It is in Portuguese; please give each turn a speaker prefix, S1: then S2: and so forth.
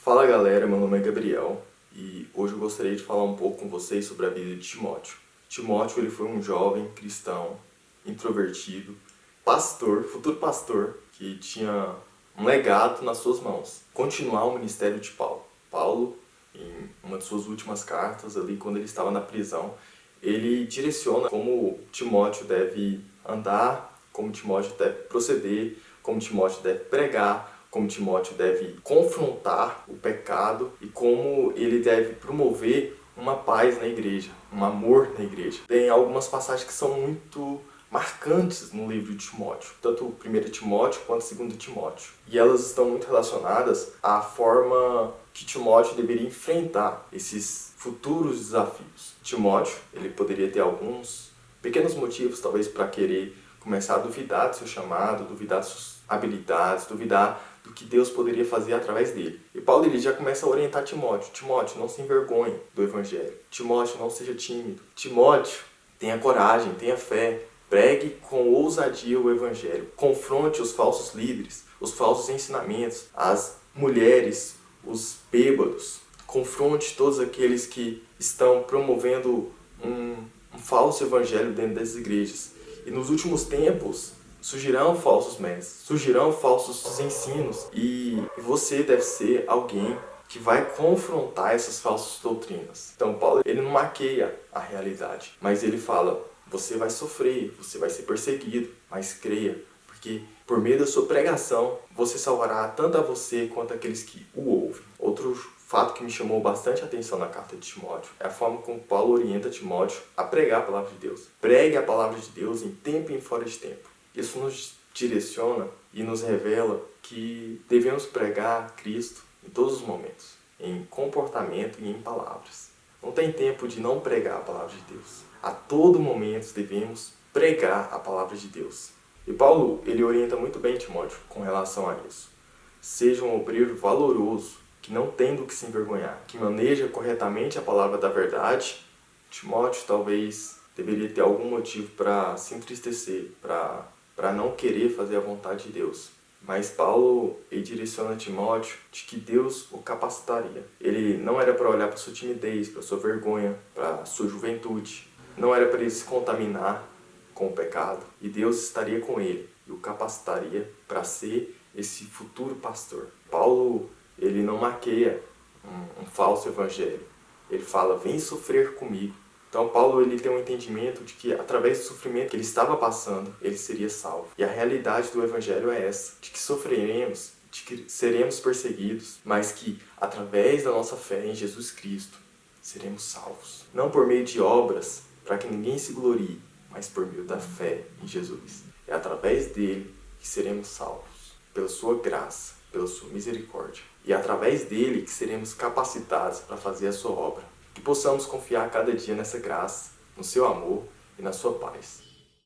S1: Fala galera, meu nome é Gabriel e hoje eu gostaria de falar um pouco com vocês sobre a vida de Timóteo. Timóteo ele foi um jovem cristão, introvertido, pastor, futuro pastor, que tinha um legado nas suas mãos. Continuar o ministério de Paulo. Paulo, em uma de suas últimas cartas, ali quando ele estava na prisão, ele direciona como Timóteo deve andar, como Timóteo deve proceder, como Timóteo deve pregar, como Timóteo deve confrontar o pecado e como ele deve promover uma paz na igreja, um amor na igreja. Tem algumas passagens que são muito marcantes no livro de Timóteo, tanto o 1 Timóteo quanto o 2 Timóteo. E elas estão muito relacionadas à forma que Timóteo deveria enfrentar esses futuros desafios. Timóteo, ele poderia ter alguns pequenos motivos, talvez, para querer começar a duvidar do seu chamado, duvidar de suas habilidades, duvidar do que Deus poderia fazer através dele. E Paulo ele já começa a orientar Timóteo. Timóteo, não se envergonhe do Evangelho. Timóteo, não seja tímido. Timóteo, tenha coragem, tenha fé. Pregue com ousadia o Evangelho. Confronte os falsos líderes, os falsos ensinamentos, as mulheres, os bêbados. Confronte todos aqueles que estão promovendo um falso evangelho dentro das igrejas. E nos últimos tempos, surgirão falsos mestres, surgirão falsos ensinos. E você deve ser alguém que vai confrontar essas falsas doutrinas. Então Paulo, ele não maqueia a realidade, mas ele fala, você vai sofrer, você vai ser perseguido, mas creia, porque por meio da sua pregação, você salvará tanto a você quanto aqueles que o ouvem. Outro fato que me chamou bastante a atenção na carta de Timóteo é a forma como Paulo orienta Timóteo a pregar a palavra de Deus. Pregue a palavra de Deus em tempo e fora de tempo. Isso nos direciona e nos revela que devemos pregar Cristo em todos os momentos, em comportamento e em palavras. Não tem tempo de não pregar a palavra de Deus. A todo momento devemos pregar a palavra de Deus. E Paulo, ele orienta muito bem Timóteo com relação a isso. Seja um obreiro valoroso, que não tem do que se envergonhar, que maneja corretamente a palavra da verdade. Timóteo talvez deveria ter algum motivo para se entristecer, para não querer fazer a vontade de Deus. Mas Paulo ele direciona Timóteo de que Deus o capacitaria. Ele não era para olhar para sua timidez, para sua vergonha, para sua juventude. Não era para ele se contaminar com o pecado. E Deus estaria com ele e o capacitaria para ser esse futuro pastor. Paulo ele não maqueia um falso evangelho. Ele fala, vem sofrer comigo. Então Paulo ele tem um entendimento de que através do sofrimento que ele estava passando, ele seria salvo. E a realidade do evangelho é essa, de que sofreremos, de que seremos perseguidos, mas que através da nossa fé em Jesus Cristo, seremos salvos. Não por meio de obras, para que ninguém se glorie, mas por meio da fé em Jesus. É através dele que seremos salvos, pela sua graça, pela sua misericórdia. E é através dele que seremos capacitados para fazer a sua obra. Que possamos confiar cada dia nessa graça, no seu amor e na sua paz.